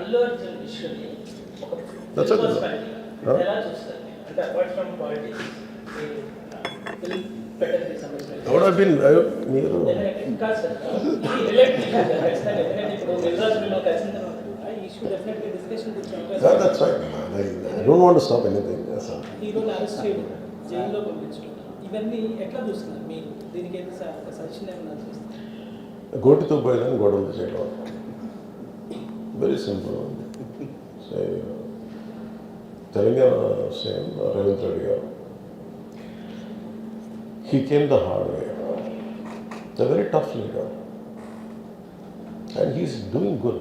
అల్లు అర్జున్ ఇష్యూని ఒక That's a good one. ఎలా చూస్తారు అంటే అపార్ట్ ఫ్రమ్ పాలిటిక్స్ ఫిల్మ్ పెట్టడానికి సంబంధించిన What have been మీరు కాదు సార్ ఇది రిలేటెడ్ ఖచ్చితంగా ఎందుకంటే ఇప్పుడు నిర్వాచనలో కలిసిన తర్వాత ఈ issue definitely discussion Yeah, that's right. I don't want to stop anything. Yes, sir. హీరోని అరెస్ట్ చేయడం జైల్లో పంపించడం ఇవన్నీ ఎట్లా చూస్తున్నారు మీరు దీనికి అయితే ఒక సజెషన్ ఏమన్నా చూస్తారు గోటితో పోయేదాన్ని గొడవలు చేయడం very simple. Telangana CM Revanth Reddy గారు he came the hard way. He's a very tough leader and he's doing good.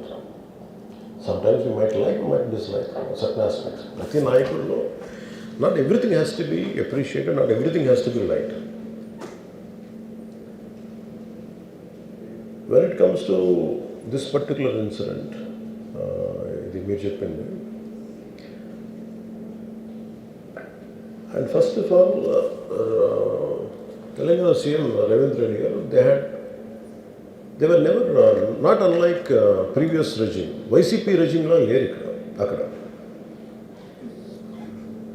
Sometimes you might like, you might dislike certain aspects. Prati Nayakudlo, not everything has to be appreciated, not everything has to be liked. When it comes to this particular incident, ఇది మీరు చెప్పింది, and first of all, Telangana CM Ravindra Reddy garu, they were never, not unlike previous regime. YCP regime lo leru akkada.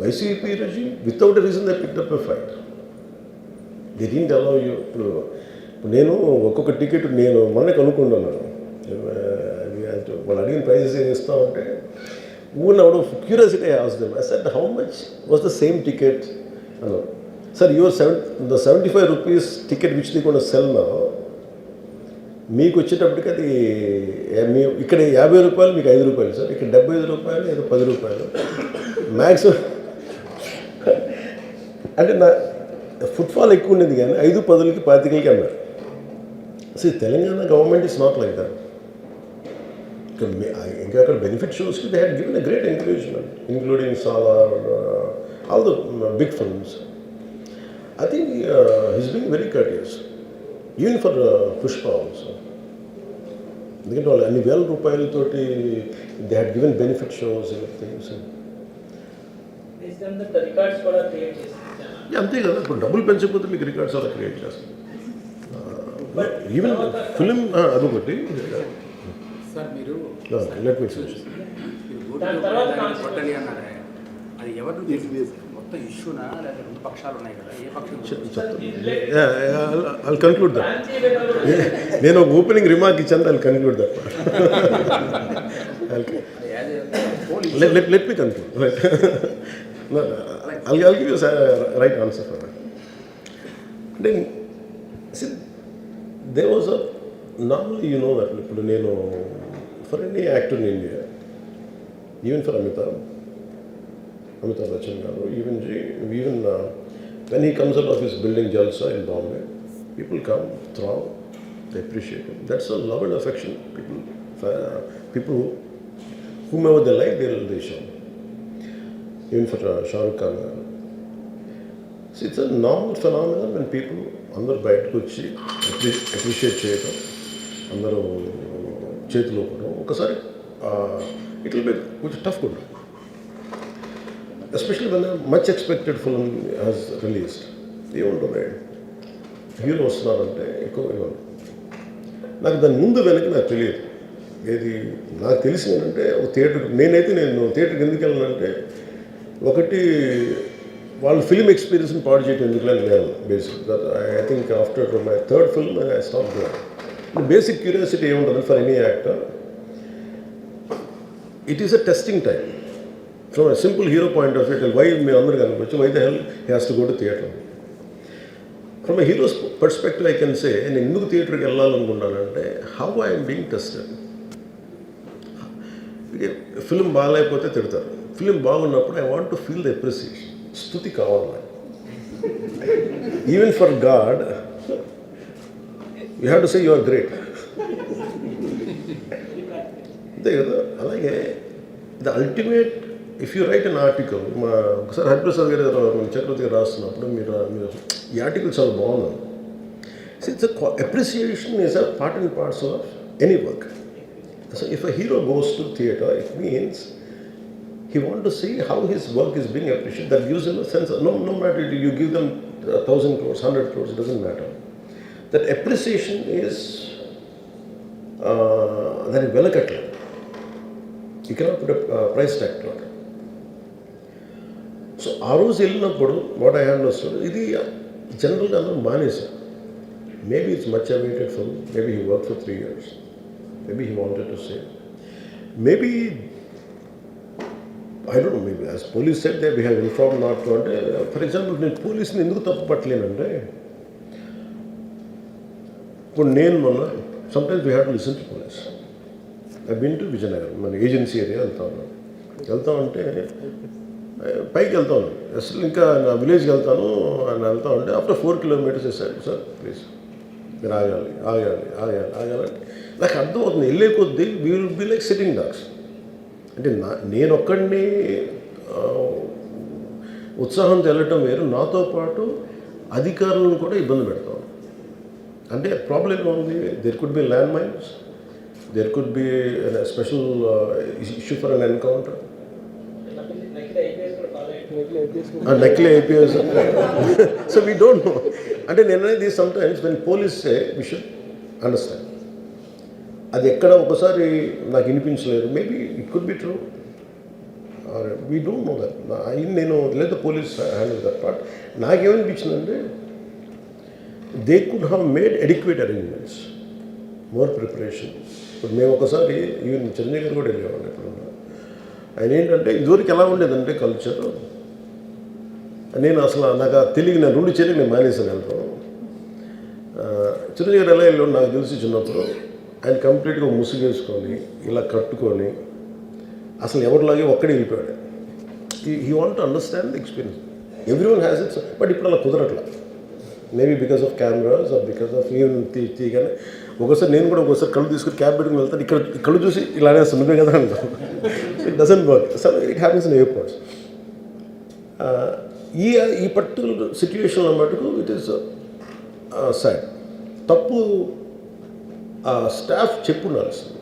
YCP regime, without a reason they picked up a fight. They didn't allow you to. నేను ఒక్కొక్క ticket నేను మొన్న కనుక్కున్నాను, వాళ్ళు అడిగిన prices ఏం ఇస్తామంటే ఊరిని అవడం curiosity ask I said how much was the same ticket అన్నారు. Sir your the 75 rupees ticket which the కూడా సెల్ నా మీకు వచ్చేటప్పటికి అది ఇక్కడ 50 రూపాయలు మీకు 5 రూపాయలు సార్, ఇక్కడ 75 రూపాయలు ఏదో 10 రూపాయలు మ్యాక్సిమం. అంటే నా ఫుట్ఫాల్ ఎక్కువ ఉండేది కానీ 5, 10కి 25కి అన్నారు. See, Telangana government is not like that. ఇంకా అక్కడ బెనిఫిట్ షోస్కి they had given a great encouragement, including Salaar, all the big films. I think he's being very courteous, even for Pushpa also. ఎందుకంటే వాళ్ళు అన్ని వేల రూపాయలతోటి they had given benefit shows things. Records కూడా create చేస్తారు. అంతే కదా, ఇప్పుడు డబ్బులు పెంచకపోతే మీకు రికార్డ్స్ అలా క్రియేట్ చేస్తారు. ఈవెన్ ఫిలిం అదొకటి. సార్ మీరు లెట్ మీ కొట్టని అన్నారే, అది ఎవరు మొత్తం ఇష్యూనా లేదా రెండు పక్షాలు ఉన్నాయి కదా, ఏ పక్షం? I conclude that. నేను ఒక ఓపెనింగ్ రిమార్క్ ఇచ్చాను, I conclude that. Let me conclude. I'll give you a right answer for that. Then, see, there was a, normally you know that, for any actor in India, even for Amitabh Bachchan garu, even when he comes out of his building Jalsa in Bombay, people come, throng, they appreciate him. That's a love and affection. People whomever they like, they show. Even for Shah Rukh Khan. So it's a normal phenomenon when people అందరూ బయటకు వచ్చి appreciate చేయటం, అందరూ చేతిలో కూడా ఒకసారి it will be కొంచెం tough కూడా, especially when much expected film has released. ఏముంటుంది, హీరో వస్తున్నారంటే ఎక్కువ ఇవ్వండి. నాకు దాని ముందు వెనక నాకు తెలియదు. ఏది నాకు తెలిసింది ఏంటంటే, ఒక నేను థియేటర్కి ఎందుకు వెళ్ళానంటే, ఒకటి వాళ్ళు ఫిల్మ్ ఎక్స్పీరియన్స్ని పాడు చేయడం ఎందుకు అని నేను basic. I think after my third film I stop doing. Basic curiosity ఏముంటుంది for any actor, it is a testing time. From a simple hero point of view, why మీ అందరూ కనిపించు, why the hell he has to go to theatre. From a hero's perspective I can say, నేను ఎందుకు థియేటర్కి వెళ్ళాలనుకున్నానంటే, how I'm being tested. Film బాగాలేకపోతే తిడతారు, film బాగున్నప్పుడు I want to feel the appreciation. స్తుతి కావాలి. Even for God you have to say you are great. అంతే కదా. అలాగే the ultimate, if you write an article, ఒకసారి హరిప్రసాద్ గారు చక్రవర్తి గారు రాస్తున్నప్పుడు మీరు ఈ ఆర్టికల్ చాలా బాగుంది. It's appreciation is a part and parcel of any work. So if a hero goes to theatre, it means he wants to see how his work is being appreciated. That gives him a sense of, no matter you give them 1,000 crores, 100 crores, it doesn't matter. That appreciation is that is velakatla. You cannot put price tag to it. So ఆ రోజు వెళ్ళినప్పుడు what I have understood, ఇది జనరల్గా అందరూ మానేశారు. Maybe it's much awaited for maybe he work for 3 years, maybe he wanted to say, maybe I don't know, maybe as police said they we have inform not to. అంటే for example నేను పోలీస్ని ఎందుకు తప్పు పట్టలేనంటే, ఇప్పుడు నేను మొన్న sometimes we have to listen to police. I been to Vizianagaram, మన ఏజెన్సీ ఏరియా వెళ్తామంటే పైకి వెళ్తాను, అసలు ఇంకా నా విలేజ్కి వెళ్తాను అని వెళ్తా ఉంటే ఆఫ్టర్ 4 kilometers వేసాడు, సార్ ప్లీజ్ మీరు ఆగాలి ఆగాలి ఆగాలి ఆగాలి. నాకు అర్థమవుతుంది, వెళ్ళే కొద్దీ we will be like sitting dogs. అంటే నేను ఒక్కడిని ఉత్సాహంతో వెళ్ళటం వేరు, నాతో పాటు అధికారులను కూడా ఇబ్బంది పెడతాం. అంటే ప్రాబ్లం ఉంది, there could be land mines, there could be special issue for an encounter, నకిలీ IPS. So we don't know. అంటే నేను అనేది sometimes when police say we should understand. అది ఎక్కడ ఒకసారి నాకు వినిపించలేదు, maybe it could be true or we don't know that. నేను లేదా పోలీస్ హ్యాండిల్ దట్ పార్ట్. నాకేమనిపించిందంటే they could have made adequate arrangements, more preparation. ఇప్పుడు మేము ఒకసారి ఈవెన్ చిరంజీవి గారు కూడా వెళ్ళేవాళ్ళు. ఇప్పుడు ఆయన ఏంటంటే ఇదివరకు ఎలా ఉండేదంటే కల్చర్, నేను అసలు నాకు తెలియదు, నేను 2 చేతులు నేను మానేసాను వెళ్తాను. చిరంజీవి గారు ఎలా వెళ్ళాడు నాకు తెలిసి చిన్నప్పుడు, ఆయన కంప్లీట్గా ముసుగేసుకొని ఇలా కట్టుకొని అసలు ఎవరిలాగే ఒక్కడే వెళ్ళిపోయాడు. He want to understand the experience. Everyone has its, but ఇప్పుడు అలా కుదరట్లా. Maybe because of cameras or because of even తీయగానే ఒకసారి నేను కూడా ఒకసారి కళ్ళు తీసుకుని క్యాబ్ పెట్టుకుని వెళ్తాను, ఇక్కడ కళ్ళు చూసి ఇలానే సున్నమే కదా అంటాను. It doesn't work. So it happens in airports. ఈ పర్టికులర్ సిచ్యువేషన్లో మటుకు ఇట్ ఈస్ సాడ్. తప్పు స్టాఫ్ చెప్పుండాల్సింది.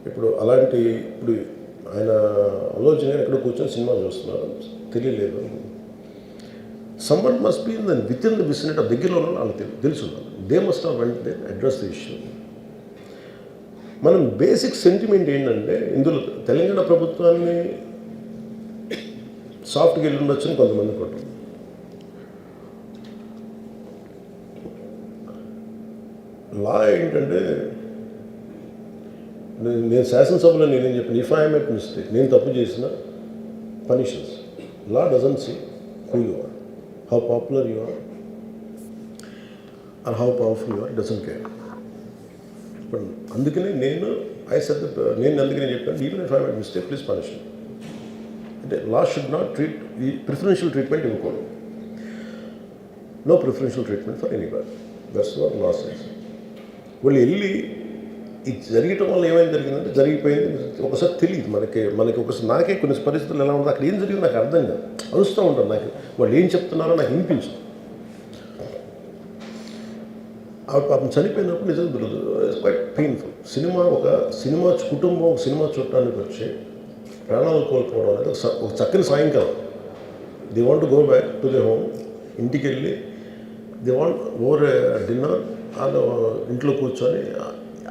ఇప్పుడు అలాంటి ఇప్పుడు ఆయన ఆలోచన ఎక్కడ కూర్చొని సినిమా చూస్తున్నారు, తెలియలేదు. Summon must be within the vicinity of దగ్గరలో ఉన్న వాళ్ళకి తెలిసి ఉండాలి. They must have went they address the issue. మనం బేసిక్ సెంటిమెంట్ ఏంటంటే ఇందులో తెలంగాణ ప్రభుత్వాన్ని సాఫ్ట్గా వెళ్ళి ఉండొచ్చని కొంతమంది కొట్టారు. లా ఏంటంటే నేను శాసనసభలో నేనేం చెప్పాను, ఇఫ్ ఐ మేక్ మిస్టేక్, నేను తప్పు చేసిన punishments. Law doesn't see who you are, how popular you are or how powerful you are, doesn't care. ఇప్పుడు అందుకనే నేను అందుకనే చెప్పాను, even if I make mistake please punish. అంటే లా షుడ్ నాట్ ట్రీట్ ఈ ప్రిఫరెన్షియల్ ట్రీట్మెంట్ ఇవ్వకూడదు. No preferential treatment for anybody. That's what law says. వాళ్ళు వెళ్ళి ఇది జరగటం వల్ల ఏమైనా జరిగిందంటే జరిగిపోయింది. ఒకసారి తెలియదు మనకి ఒకసారి నాకే కొన్ని పరిస్థితులు ఎలా ఉందో అక్కడ ఏం జరిగింది నాకు అర్థం కాదు, అరుస్తూ ఉంటాను. నాకు వాళ్ళు ఏం చెప్తున్నారో నాకు వినిపించదు. పాపం చనిపోయినప్పుడు నిజంగా దొరకదు. It's quite painful. సినిమా కుటుంబం ఒక సినిమా చూడటానికి వచ్చి ప్రాణాలు కోల్పోవడం అనేది ఒక చక్కని సాయంకాలం. They want to go back to they home. ఇంటికి వెళ్ళి దే వాంట్ ఓవర్ డిన్నర్ వాళ్ళు ఇంట్లో కూర్చొని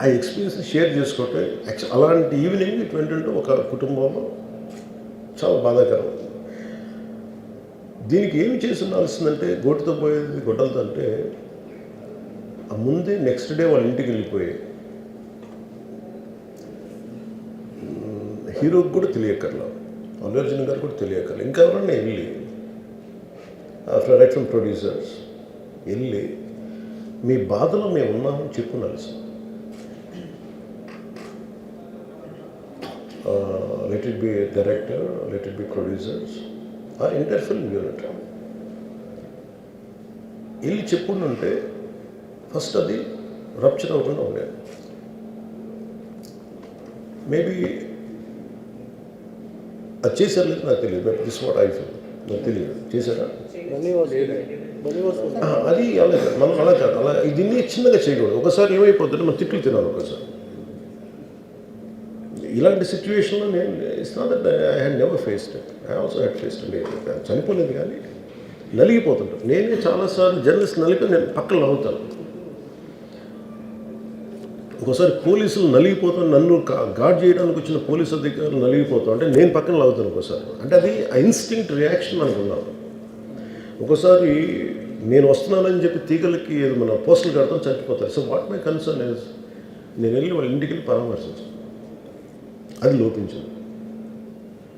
ఆ ఎక్స్పీరియన్స్ షేర్ చేసుకోవటం. అలాంటి ఈవినింగ్ ఇటు వెంటంటే ఒక కుటుంబంలో చాలా బాధాకరం. దీనికి ఏమి చేసి ఉండాల్సిందంటే గోటుతో పోయేది గొడ్డలతో అంటే ఆ ముందే నెక్స్ట్ డే వాళ్ళ ఇంటికి వెళ్ళిపోయి హీరోకి కూడా తెలియకర్లా, అల్లు అర్జున్ గారు కూడా తెలియకర్లా, ఇంకా ఎవరన్నా వెళ్ళి రైట్ ఫ్రమ్ ప్రొడ్యూసర్స్ వెళ్ళి మీ బాధలో మేము ఉన్నామని చెప్పుకోవాల్సింది. Let it be director, let it be producers, ఆ ఎంటైర్ ఫిల్మ్ యూనిట్ వెళ్ళి చెప్పుకుంటుంటే ఫస్ట్ అది రప్చర్ అవ్వకుండా ఉండేది. మేబీ అది చేశారు లేదు నాకు తెలియదు. But this what I feel, నాకు తెలియదు చేశారా అది. అలా మనం అలా కాదు, అలా దీన్ని చిన్నగా చేయకూడదు. ఒకసారి ఏమైపోతుంటే మనం తిట్లు తినాలి. ఒకసారి ఇలాంటి సిచ్యువేషన్లో నేను it's not that I had never faced it, I also had faced it. చనిపోలేదు కానీ నలిగిపోతుంటాను. నేనే చాలాసార్లు జర్నలిస్ట్ నలిపి నేను పక్కన నవ్వుతాను. ఒకసారి పోలీసులు నలిగిపోతాను, నన్ను గార్డ్ చేయడానికి వచ్చిన పోలీసు అధికారులు నలిగిపోతాం అంటే నేను పక్కన లాగుతాను ఒకసారి. అంటే అది ఇన్స్టింక్ట్ రియాక్షన్ అనుకున్నాను. ఒకసారి నేను వస్తున్నానని చెప్పి తీగలకి మన పోస్టులు కడతాం, చచ్చిపోతారు. So what my concern is నేను వెళ్ళి వాళ్ళ ఇంటికి వెళ్ళి పరామర్శించాను. అది లోపించింది.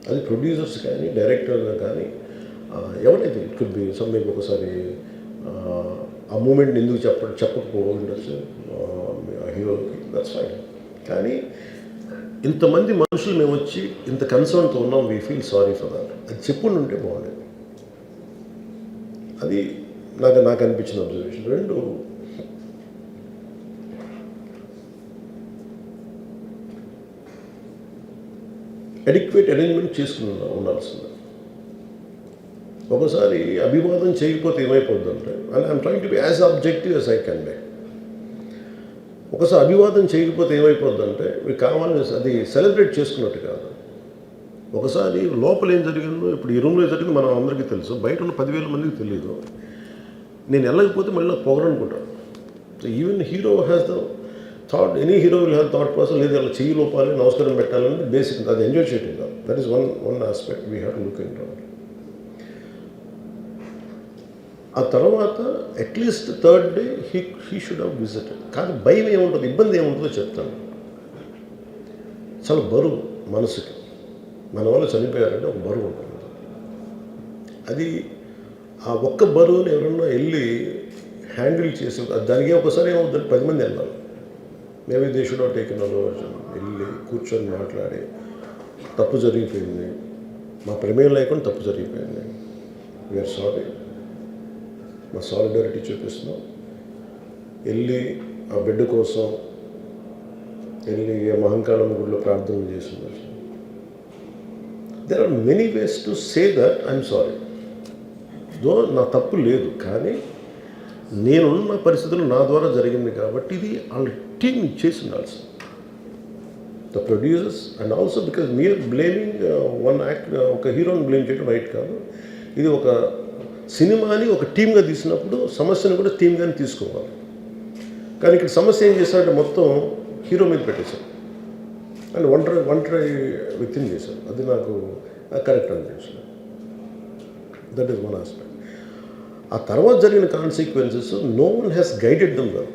అది ప్రొడ్యూసర్స్ కానీ డైరెక్టర్ కానీ ఎవరైతే ఇట్ కుడ్ బి సమ్థింగ్ ఒకసారి ఆ మూమెంట్ని ఎందుకు చెప్పకపోవచ్చు హీరోకి, దట్స్ ఫైన్. కానీ ఇంతమంది మనుషులు మేము వచ్చి ఇంత కన్సర్న్తో ఉన్నాం, we feel sorry for that, అది చెప్పుండి ఉంటే బాగుండేది. అది నాకు అనిపించిన అబ్జర్వేషన్. రెండు, అడిక్వేట్ అరేంజ్మెంట్ చేసుకుని ఉండాల్సింది. ఒకసారి అభివాదం చేయకపోతే ఏమైపోద్ది అంటే, and I'm trying to be as objective as I can be. ఒకసారి అభివాదం చేయకపోతే ఏమైపోద్దంటే మీకు కావాలని అది సెలబ్రేట్ చేసుకున్నట్టు కాదు. ఒకసారి లోపల ఏం జరిగిందో, ఇప్పుడు ఈ రూమ్లో జరిగింది మనం అందరికీ తెలుసు, బయట ఉన్న 10,000 మందికి తెలియదు. నేను వెళ్ళకపోతే మళ్ళీ నాకు పొగరనుకుంటాను. So even hero has the thought, any hero will have thought process, లేదు అలా చెయ్యి లోపాలి, నమస్కారం పెట్టాలని బేసిక్, అది ఎంజాయ్ చేయటం కాదు. That is one aspect we have to look in to. ఆ తర్వాత at least third day he should have visited. కానీ భయం ఏముంటుంది, ఇబ్బంది ఏముంటుందో చెప్తాను. చాలా బరువు మనసుకి, మన వల్ల చనిపోయారంటే ఒక బరువు ఉంటుంది. అది ఆ ఒక్క బరువుని ఎవరన్నా వెళ్ళి హ్యాండిల్ చేసి, దానికి ఒకసారి ఏమవుతుంది, 10 మంది వెళ్ళాలి. Maybe they should have taken వెళ్ళి కూర్చొని మాట్లాడి, తప్పు జరిగిపోయింది, మా ప్రమేయం లేకుండా తప్పు జరిగిపోయింది, వీఆర్ సారీ, మా సాలిడారిటీ చూపిస్తున్నాం, వెళ్ళి ఆ బిడ్డ కోసం వెళ్ళి మహంకాళమ్మ గుడిలో ప్రార్థన చేస్తున్నారు. There are many ways to say that I'm sorry, though నా తప్పు లేదు, కానీ నేనున్న పరిస్థితులు నా ద్వారా జరిగింది కాబట్టి ఇది వాళ్ళ టీం చేసి ఉండాల్సి, the producers. And also because మీరు బ్లేమింగ్ వన్ యాక్ట్, ఒక హీరోని బ్లేమ్ చేయడం రైట్ కాదు. ఇది ఒక సినిమాని ఒక టీమ్గా తీసినప్పుడు సమస్యను కూడా టీమ్గానే తీసుకోవాలి. కానీ ఇక్కడ సమస్య ఏం చేశారంటే మొత్తం హీరో మీద పెట్టేశారు అండ్ ఒంటరి వ్యక్తిని చేశారు. అది నాకు కరెక్ట్ అనిపించలేదు. That is one aspect. ఆ తర్వాత జరిగిన consequences no one has guided them well.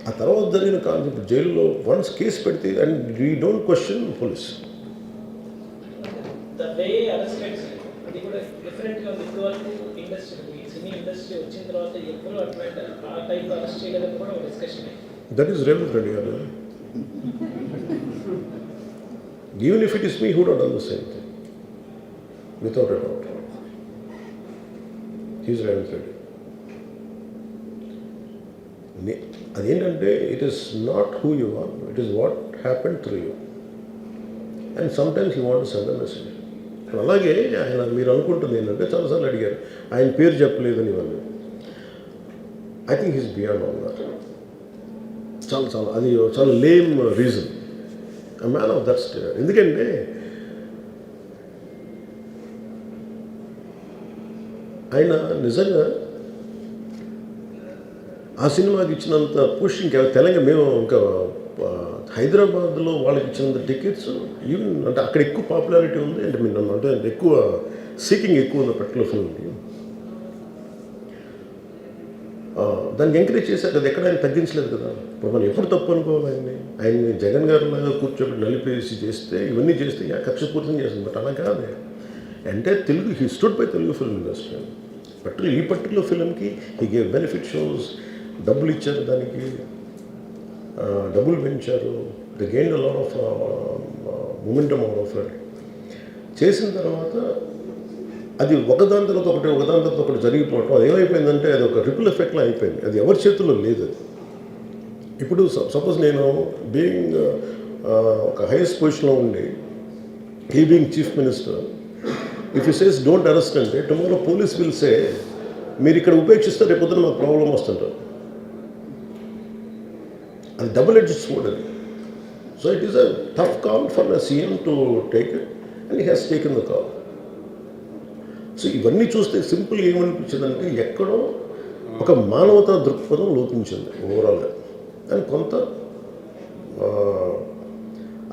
ఆ తర్వాత జరిగిన కాన్సెప్ట్ జైల్లో వన్స్ కేసు పెడితే and we don't question police. అది కూడా డిఫరెంట్గా ఉంది. ఇప్పుడు వరకు ఇండస్ట్రీ, సినీ ఇండస్ట్రీ వచ్చిన తర్వాత ఎప్పుడు అట్లా ఆ టైంలో అరెస్ట్ చేయలేదని కూడా ఒక discussion. That is Revanth Reddy garu. Even if it is me who would done the same thing without a doubt. He's Revanth Reddy. అదేంటంటే it is not who you are, it is what happen through you. And sometimes you want to send a message. అలాగే ఆయన మీరు అనుకుంటుంది ఏంటంటే, చాలాసార్లు అడిగారు ఆయన పేరు చెప్పలేదని ఇవన్నీ. I think he's beyond all that. అది చాలా lame reason. A man of that state. ఎందుకంటే ఆయన నిజంగా ఆ సినిమాకి ఇచ్చినంత పుష్ ఇంకా తెలంగాణ, మేము ఇంకా హైదరాబాద్లో వాళ్ళకి ఇచ్చినంత టికెట్స్ ఈవెన్ అంటే అక్కడ ఎక్కువ పాపులారిటీ ఉంది. అంటే మీరు అంటే ఎక్కువ సీకింగ్ ఎక్కువ ఉంది పర్టికులర్ ఫిల్మ్కి. దానికి ఎంకరేజ్ చేశారు కదా, ఎక్కడ ఆయన తగ్గించలేదు కదా. ఇప్పుడు మనం ఎప్పుడు తప్పు అనుకోవాలి ఆయన్ని జగన్ గారు లాగా కూర్చోబెట్టి నలిపేసి చేస్తే, ఇవన్నీ చేస్తే కక్షపూర్తం చేస్తుంది. బట్ అలా కాదు. అంటే Telugu, he stood by Telugu film industry. ఈ పర్టికులర్ ఫిల్మ్కి హీ గేవ్ బెనిఫిట్ షోస్, డబ్బులు ఇచ్చారు, దానికి డబ్బులు పెంచారు. They gain a lot of momentum out of it. చేసిన తర్వాత అది ఒకదాని తర్వాత ఒకటి జరిగిపోవటం, అది ఏమైపోయిందంటే అది ఒక రిపుల్ ఎఫెక్ట్లో అయిపోయింది. అది ఎవరి చేతుల్లో లేదు. ఇప్పుడు సపోజ్ నేను బీయింగ్ ఒక హైయెస్ట్ పొజిషన్లో ఉండి, he being chief minister, if you says don't arrest అంటే టుమారో పోలీస్ విల్ సే మీరు ఇక్కడ ఉపేక్షిస్తే రేపు పొద్దున మాకు ప్రాబ్లం వస్తుంటారు. అది డబుల్ ఎడ్జ్డ్ స్వోర్డ్ అది. So it is a tough call for the CM to take it and he has taken the call. So ఇవన్నీ చూస్తే సింపుల్గా ఏమనిపించిందంటే ఎక్కడో ఒక మానవతా దృక్పథం లోపించింది ఓవరాల్గా. అని కొంత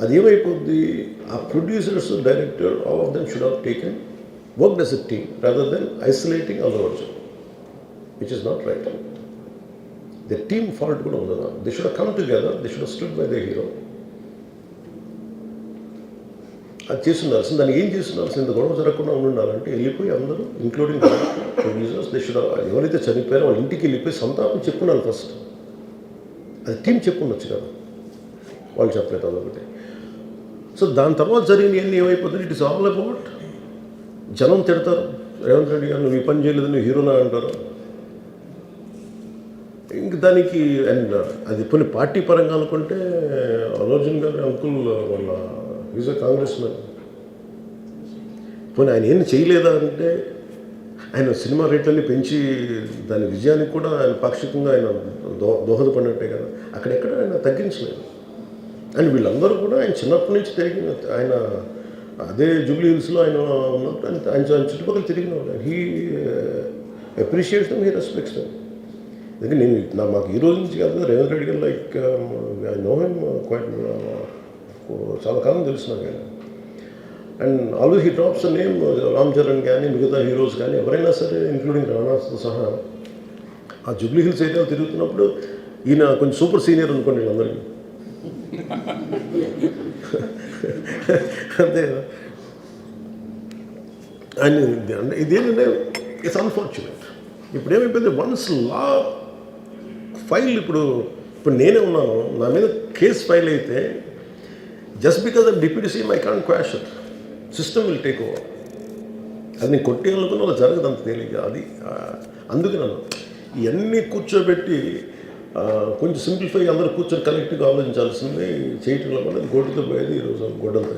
అది ఏమైపోద్ది, ఆ producers, director, all of them should have taken worked as a team rather than isolating Allu Arjun, which is not right. The team fault కూడా ఉండదు. They should come together, they should stood by the hero. అది చేస్తుండాల్సింది. దాన్ని ఏం చేస్తుండాల్సింది, ఇంత గొడవ జరగకుండా ఉండాలంటే వెళ్ళిపోయి అందరూ ఇంక్లూడింగ్ ప్రొడ్యూసర్స్ దే షుడ్, ఎవరైతే చనిపోయారో వాళ్ళ ఇంటికి వెళ్ళిపోయి సంతాపం చెప్పున్నాను ఫస్ట్. అది టీం చెప్పుండొచ్చు కదా, వాళ్ళు చెప్పలేదు అదొకటి. సో దాని తర్వాత జరిగినవన్నీ ఏమైపోతుంది, ఇట్ ఇస్ ఆల్ అబౌట్ జనం తిడతారు, రేవంత్ రెడ్డి గారు నువ్వు ఈ పని చేయలేదు, నువ్వు హీరోనా అంటారు. ఇంక దానికి అండ్ అది కొన్ని పార్టీ పరంగా అనుకుంటే అల్లు అర్జున్ గారి అంకుల్ వాళ్ళ ఈజ్ ఎ కాంగ్రెస్ మ్యాన్. పోనీ ఆయన ఏం చేయలేదా అంటే, ఆయన సినిమా రేట్లన్నీ పెంచి దాని విజయానికి కూడా ఆయన పాక్షికంగా ఆయన దోహదపడినట్టే కదా, అక్కడెక్కడ ఆయన తగ్గించలేదు. అండ్ వీళ్ళందరూ కూడా ఆయన చిన్నప్పటి నుంచి తిరిగిన, ఆయన అదే జూబ్లీ హిల్స్లో ఆయన ఉన్నప్పుడు ఆయన చుట్టుపక్కల తిరిగిన వాళ్ళు. He appreciates them, he respects them. ఎందుకంటే నేను మాకు ఈ రోజు నుంచి కాదు, Revanth Reddy garu like I know him quite, చాలా కాలం తెలుసు నాకు ఆయన. And always he drops the name Ram Charan కానీ మిగతా హీరోస్ కానీ ఎవరైనా సరే ఇంక్లూడింగ్ రాణాతో సహా ఆ జూబ్లీ హిల్స్ ఏరియాలో తిరుగుతున్నప్పుడు ఈయన కొంచెం సూపర్ సీనియర్ అనుకోండి వీళ్ళందరికీ. అంతే కదా. అండ్ ఇదేంటంటే ఇట్స్ అన్ఫార్చునేట్. ఇప్పుడు ఏమైపోయింది, వన్స్ లా ఫైల్ ఇప్పుడు నేనే ఉన్నాను, నా మీద కేసు ఫైల్ అయితే just because of deputy CM I can't quash it, system will take over. అది నేను కొట్టేయాలనుకున్న అలా జరగదు అంత తేలిక. అది అందుకే నన్ను ఇవన్నీ కూర్చోబెట్టి కొంచెం సింప్లిఫై అందరూ కూర్చొని కలెక్టివ్గా ఆలోచించాల్సింది చేయటంలో కూడా అది గొడ్డుతో పోయేది ఈరోజు గొడ్డంతో.